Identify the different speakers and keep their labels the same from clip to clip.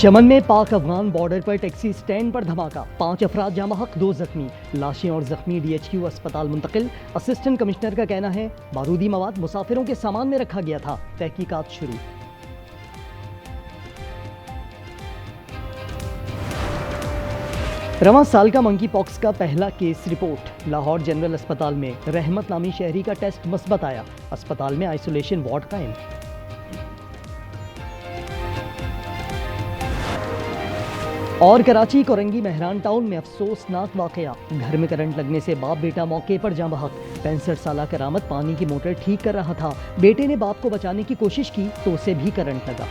Speaker 1: चमन में पाक अफगान बॉर्डर पर टैक्सी स्टैंड पर धमाका, 5 अफराद जाँ बहक, 2 जख्मी, लाशें और जख्मी DHQ अस्पताल मुंतकिल। असिस्टेंट कमिश्नर का कहना है बारूदी मवाद मुसाफिरों के सामान में रखा गया था, तहकीकात शुरू। रवां साल का मंकी पॉक्स का पहला केस रिपोर्ट। लाहौर जनरल अस्पताल में रहमत नामी शहरी का टेस्ट मस्बत आया, अस्पताल में आइसोलेशन वार्ड कायम। और कराची कोरंगी मेहरान टाउन में अफसोसनाक वाकया, घर में करंट लगने से बाप बेटा मौके पर जाँ बहक। 65 साल करामत पानी की मोटर ठीक कर रहा था, बेटे ने बाप को बचाने की कोशिश की तो उसे भी करंट लगा।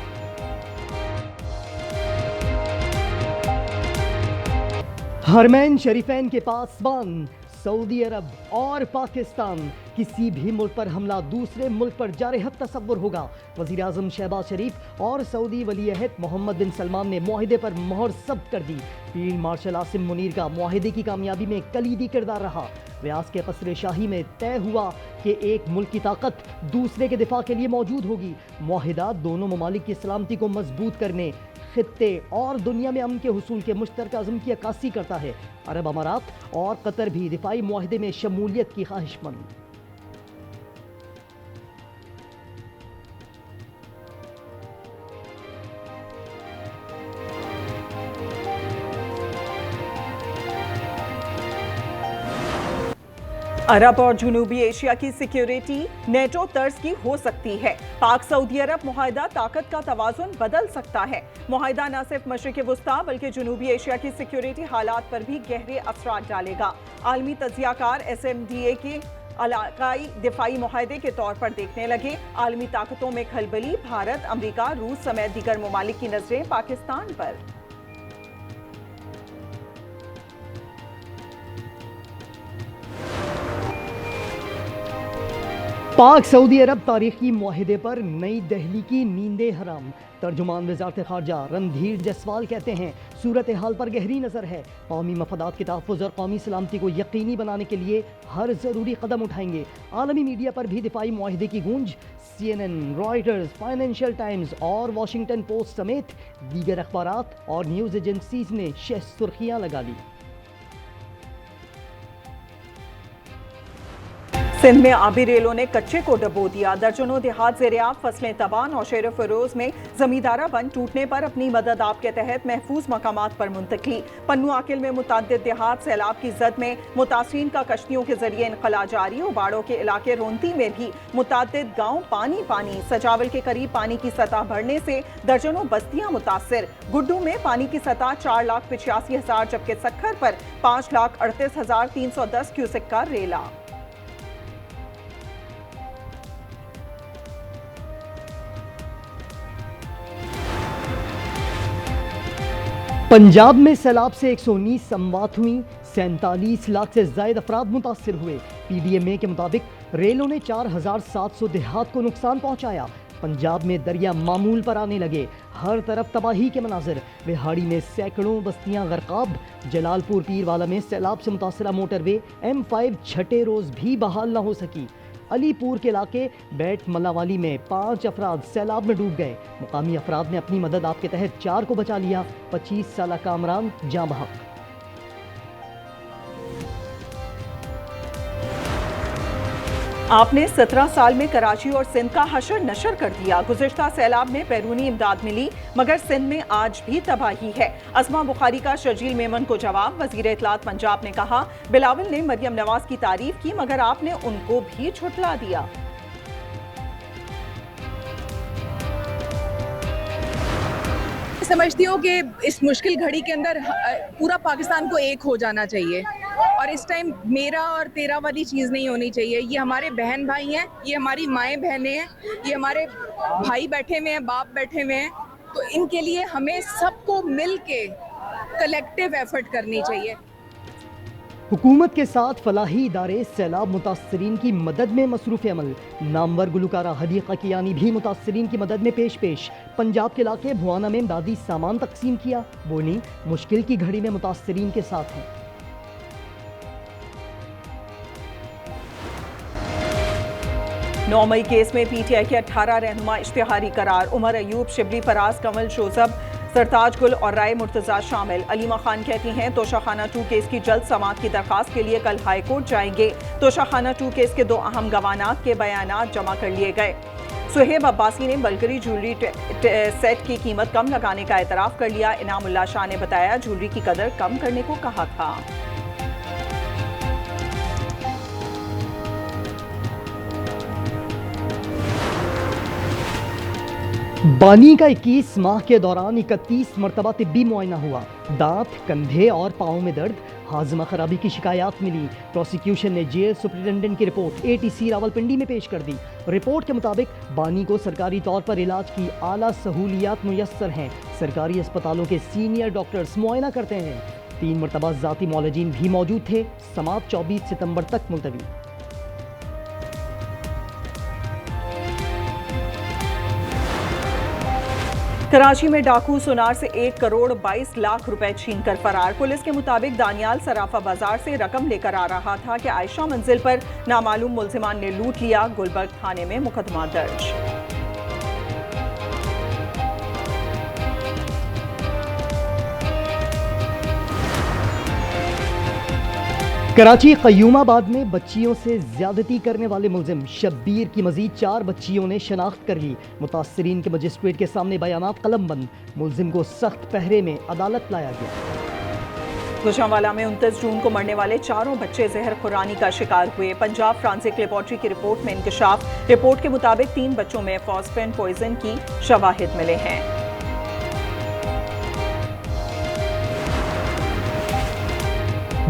Speaker 1: हरमैन शरीफैन के पासबान, सऊदी अरब और पाकिस्तान, किसी भी मुल्क पर हमला दूसरे मुल्क पर जारहत तसव्वुर होगा। वज़ीर आज़म शहबाज शरीफ और सऊदी वली-ए-अहद मोहम्मद बिन सलमान ने मुआहिदे पर मोहर जब्त कर दी। फील्ड मार्शल आसिम मुनीर का मुआहिदे की कामयाबी में कलीदी किरदार रहा। व्यास के कसरे शाही में तय हुआ कि एक मुल्क की ताकत दूसरे के दिफा के लिए मौजूद होगी। मुआहिदा दोनों ममालिक की सलामती को मजबूत करने, खित्ते और दुनिया में अमन के हुसूल के मुश्तरका अज़्म की अक्कासी करता है। अरब अमारात और कतर भी दिफाई मुआहिदे में शमूलियत की ख्वाहिशमंद।
Speaker 2: अरब और जनूबी एशिया की सिक्योरिटी नेटो तर्ज की हो सकती है। पाक सऊदी अरब मुआहिदा ताकत का तवाज़ुन बदल सकता है। मुआहिदा न सिर्फ मशरिक़ वुस्ता बल्कि जनूबी एशिया की सिक्योरिटी हालात पर भी गहरे असरात डालेगा। आलमी तज्ज़ियाकार SMDA के इलाकाई दिफाई मुआहिदे के तौर पर देखने लगे। आलमी ताकतों में खलबली, भारत, अमरीका, रूस समेत दीगर ममालिक की नजरें पाकिस्तान पर।
Speaker 1: पाक सऊदी अरब तारीखी मुआहिदे पर नई दिल्ली की नींदें हराम। तर्जुमान वज़ारत ख़ारजा रणधीर जसवाल कहते हैं सूरत हाल पर गहरी नज़र है, कौमी मफादात के तहफ़्फ़ुज़ और कौमी सलामती को यकीनी बनाने के लिए हर ज़रूरी कदम उठाएंगे। आलमी मीडिया पर भी दिफाई मुआहिदे की गूंज। CNN, रॉयटर्स, फाइनेंशियल टाइम्स और वाशिंगटन पोस्ट समेत दीगर अखबारात और न्यूज़ एजेंसीज ने सुर्खियाँ लगा ली।
Speaker 2: सिंध में आबी रेलों ने कच्चे को डबो दिया, दर्जनों देहात ज़ेर-ए-आब, फसलें तबाह। नौशेर फिरोज में जमींदारा बंद टूटने पर अपनी मदद आप के तहत महफूज मकामात पर मुंतकली। पन्नू आकिल में मुतअद्दिद देहात सैलाब की जद में, मुतासरीन का कश्तियों के जरिए इनखला जारी। उबाड़ों के इलाके रोंती में भी मुतअद्दिद गाँव पानी पानी। सजावल के करीब पानी की सतह बढ़ने से दर्जनों बस्तियां मुतासर। गुड्डू में पानी की सतह 4,85,000 जबकि सक्खर पर 5,38,310 क्यूसेक का रेला।
Speaker 1: पंजाब में सैलाब से 119 अमवात हुई, 47 लाख से ज्यादा अफराद मुतासर हुए। PDMA के मुताबिक रेलों ने 4,700 देहात को नुकसान पहुंचाया। पंजाब में दरिया मामूल पर आने लगे, हर तरफ तबाही के मनाजिर। बिहाड़ी में सैकड़ों बस्तियां गर्काब। जलालपुर पीरवाला में सैलाब से मुतासरा मोटरवे M5 छठे रोज भी बहाल न हो सकी। अलीपुर के इलाके बैट मल्लावाली में 5 अफराद सैलाब में डूब गए। मुकामी अफराद ने अपनी मदद आपके तहत 4 को बचा लिया। 25 साल कामरान जाँ बहक।
Speaker 2: आपने 17 साल में कराची और सिंध का हशर नशर कर दिया। गुज़िश्ता सैलाब में बैरूनी इमदाद मिली मगर सिंध में आज भी तबाही है। अस्मा बुखारी का शर्जील मेमन को जवाब। वज़ीर इत्तलात पंजाब ने कहा बिलावल ने मरियम नवाज की तारीफ की मगर आपने उनको भी झुठला दिया।
Speaker 3: समझती हूँ कि इस मुश्किल घड़ी के अंदर पूरा पाकिस्तान को एक हो जाना चाहिए और इस टाइम मेरा और तेरा वाली चीज़ नहीं होनी चाहिए। ये हमारे बहन भाई हैं, ये हमारी माएँ बहनें हैं, ये हमारे भाई बैठे हुए हैं, बाप बैठे हुए हैं, तो इनके लिए हमें सबको मिल के कलेक्टिव एफर्ट करनी चाहिए।
Speaker 1: हुकूमत के साथ फलाही इदारे सैलाब मुतासरीन की मदद में मसरूफ़ अमल। नामवर गुलकारा हदीक़ा कियानी भी मुतासरीन की मदद में पेश। पंजाब के इलाके भुआना में इमदादी सामान तकसीम किया। बोली मुश्किल की घड़ी में मुतासरीन के साथ हैं।
Speaker 2: 9 मई केस में PTI के 18 रहनुमा इश्तिहारी करार। उमर अयूब, शिबली फराज, कंवल जोसफ, सरताज गुल और राय मुर्तजा शामिल। अलीमा खान कहती हैं तोशाखाना 2 केस की जल्द समाअत की दरखास्त के लिए कल हाई कोर्ट जाएंगे। तोशाखाना 2 केस के 2 अहम गवानात के बयानात जमा कर लिए गए। सुहेब अब्बासी ने बलगरी ज्वेलरी सेट की कीमत कम लगाने का एतराफ़ कर लिया। इनामुल्लाह शाह ने बताया ज्वेलरी की कदर कम करने को कहा था।
Speaker 1: बानी का 21 माह के दौरान 31 मरतबा तिब्बी मुआयना हुआ। दांत, कंधे और पाँव में दर्द, हाजमा खराबी की शिकायत मिली। प्रोसिक्यूशन ने जेल सुपरिटेंडेंट की रिपोर्ट एटीसी रावलपिंडी में पेश कर दी। रिपोर्ट के मुताबिक बानी को सरकारी तौर पर इलाज की आला सहूलियात मुयस्सर हैं। सरकारी अस्पतालों के सीनियर डॉक्टर्स मुआयना करते हैं। 3 मरतबा ज़ाती मौलजीन भी मौजूद थे। समाअत 24 सितंबर तक मुलतवी।
Speaker 2: कराची में डाकू सुनार से 1 करोड़ 22 लाख रुपए छीन कर फरार। पुलिस के मुताबिक दानियाल सराफा बाजार से रकम लेकर आ रहा था कि आयशा मंजिल पर नामालूम मुल्जिमान ने लूट लिया। गुलबर्ग थाने में मुकदमा दर्ज।
Speaker 1: कराची कयूमाबाद में बच्चियों से ज्यादती करने वाले मुलजिम शब्बीर की मजीद 4 बच्चियों ने शनाख्त कर ली। मुतासरीन के मजिस्ट्रेट के सामने बयानात कलमबंद। मुलजिम को सख्त पहरे में अदालत लाया गया।
Speaker 2: गुजरांवाला में 29 जून को मरने वाले 4 बच्चे जहर खुरानी का शिकार हुए। पंजाब फ्रांसिक लेबॉर्ट्री की रिपोर्ट में इंकशाफ। रिपोर्ट के मुताबिक 3 बच्चों में फॉस्फेन पॉइजन की शवाहिद मिले हैं।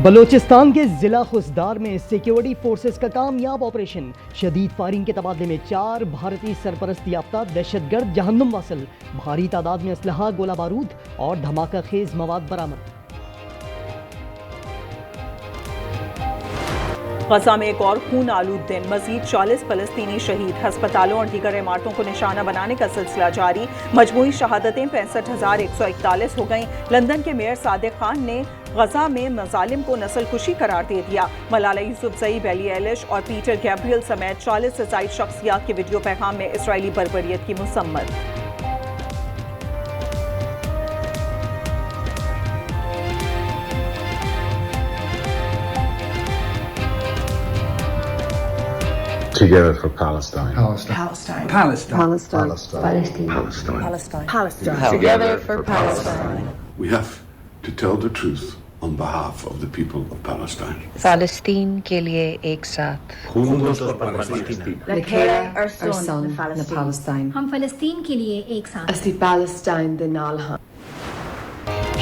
Speaker 1: बलोचिस्तान के जिला खुसदार में सिक्योरिटी फोर्सेस का कामयाब ऑपरेशन। शदीद फायरिंग के तबादले में 4 भारतीय सरपरस्त याफ्ता दहशतगर्द जहन्नुम वासिल। भारी तादाद में असलहा, गोला बारूद और धमाका खेज मवाद बरामद।
Speaker 2: गजा में एक और खून आलूद दिन। मजीद 40 फलस्तीनी शहीद। अस्पतालों और दीगर इमारतों को निशाना बनाने का सिलसिला जारी। मजमूई शहादतें 65,141 हो गईं। लंदन के मेयर सादिक खान ने गजा में मजालिम को नस्लकुशी करार दे दिया। मलाला यूसुफजई, बेली एलिश और पीटर गैब्रियल समेत 40 से ज़ायद शख्सियात के वीडियो पैगाम में इसराइली बर्बरियत की मुसम्मत।
Speaker 4: Together for Palestine.
Speaker 5: Palestine.
Speaker 6: Together for Palestine.
Speaker 5: We have to tell the truth on behalf of the people of Palestine.
Speaker 6: फ़लस्तीन के लिए एक साथ।
Speaker 7: Lekera Erson na Palestine.
Speaker 8: हम फ़लस्तीन के लिए एक साथ।
Speaker 7: Asti Palestine de Nalha.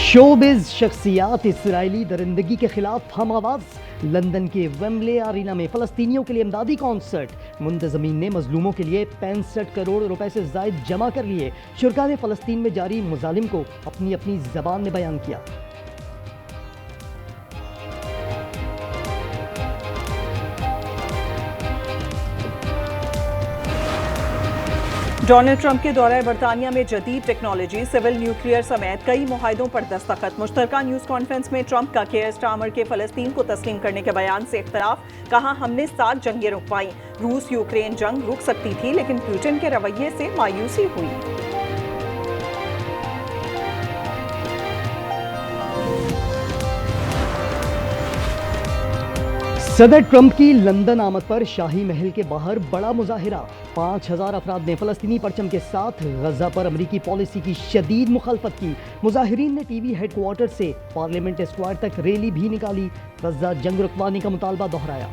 Speaker 1: Showbiz शख्सियात इसराइली दरिंदगी के खिलाफ हम आवाज। लंदन के वेम्बले अरीना में फ़लस्तीनियों के लिए इमदादी कॉन्सर्ट। मुंतज़मीन ने मजलूमों के लिए 65 करोड़ रुपए से ज़ायद जमा कर लिए। शुरका ने फ़लस्तीन में जारी मुजालिम को अपनी अपनी ज़बान में बयान किया।
Speaker 2: डोनाल्ड ट्रंप के दौरे बरतानिया में जदीद टेक्नोलॉजी, सिविल न्यूक्लियर समेत कई मुआहदों पर दस्तखत। मुश्तरका न्यूज़ कॉन्फ्रेंस में ट्रंप का केयर स्टार्मर के फ़लस्तीन को तस्लीम करने के बयान से इख्तलाफ। कहा हमने 7 जंगें रुकवाई। रूस यूक्रेन जंग रुक सकती थी लेकिन पुतिन के रवैये से मायूसी हुई।
Speaker 1: सदर ट्रंप की लंदन आमद पर शाही महल के बाहर बड़ा मुजाहिरा। 5,000 अफराद ने फ़लस्तीनी परचम के साथ गजा पर अमरीकी पॉलिसी की शदीद मुखालफत की। मुजाहिरीन ने टीवी हेडक्वार्टर से पार्लियामेंट स्क्वायर तक रैली भी निकाली। गजा जंग रुकवाने का मुतालबा दोहराया।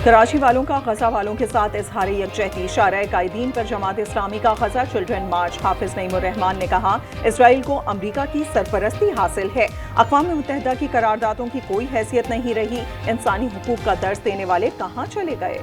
Speaker 2: कराची वालों का गजा वालों के साथ इजहार यकजहती। शाराए कायदीन पर जमात इस्लामी का गजा चिल्ड्रन मार्च। हाफिज नईमुर रहमान ने कहा इसराइल को अमरीका की सरपरस्ती हासिल है। अक़वाम मुत्तहिदा की करारदादों की कोई हैसियत नहीं रही। इंसानी हुकूक का दर्स देने वाले कहाँ चले गए।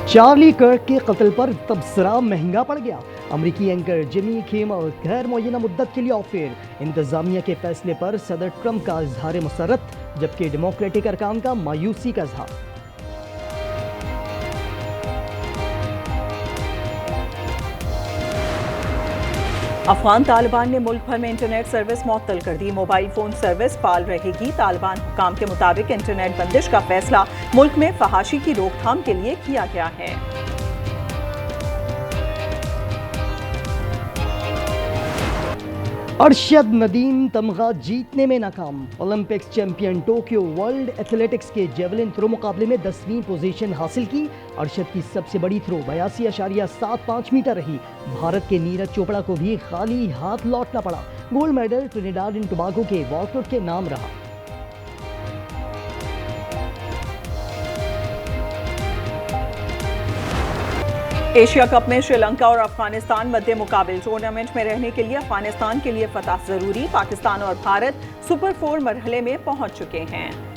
Speaker 1: चार्ली कर्क के कत्ल पर तबसरा महंगा पड़ गया। अमरीकी एंकर जिमी किमल गैर मुअय्यना मुद्दत के लिए ऑफियर। इंतजामिया के फैसले पर सदर ट्रंप का इजहार मसरत, जबकि डेमोक्रेटिक अरकान का मायूसी का इजहार।
Speaker 2: अफगान तालिबान ने मुल्क भर में इंटरनेट सर्विस मुअत्तल कर दी। मोबाइल फोन सर्विस फाल रहेगी। तालिबान हुकाम के मुताबिक इंटरनेट बंदिश का फैसला मुल्क में फहाशी की रोकथाम के लिए किया गया है।
Speaker 1: अरशद नदीम तमगा जीतने में नाकाम। Olympics champion Tokyo world athletics के जेवलिन थ्रो मुकाबले में 10वीं पोजीशन हासिल की। अरशद की सबसे बड़ी थ्रो 82.75 मीटर रही। भारत के नीरज चोपड़ा को भी खाली हाथ लौटना पड़ा। Gold medal Trinidad and Tobago के वॉकआउट के नाम रहा।
Speaker 2: एशिया कप में श्रीलंका और अफगानिस्तान मध्य मुकाबले। टूर्नामेंट में रहने के लिए अफगानिस्तान के लिए फतह जरूरी। पाकिस्तान और भारत सुपर 4 मरहले में पहुंच चुके हैं।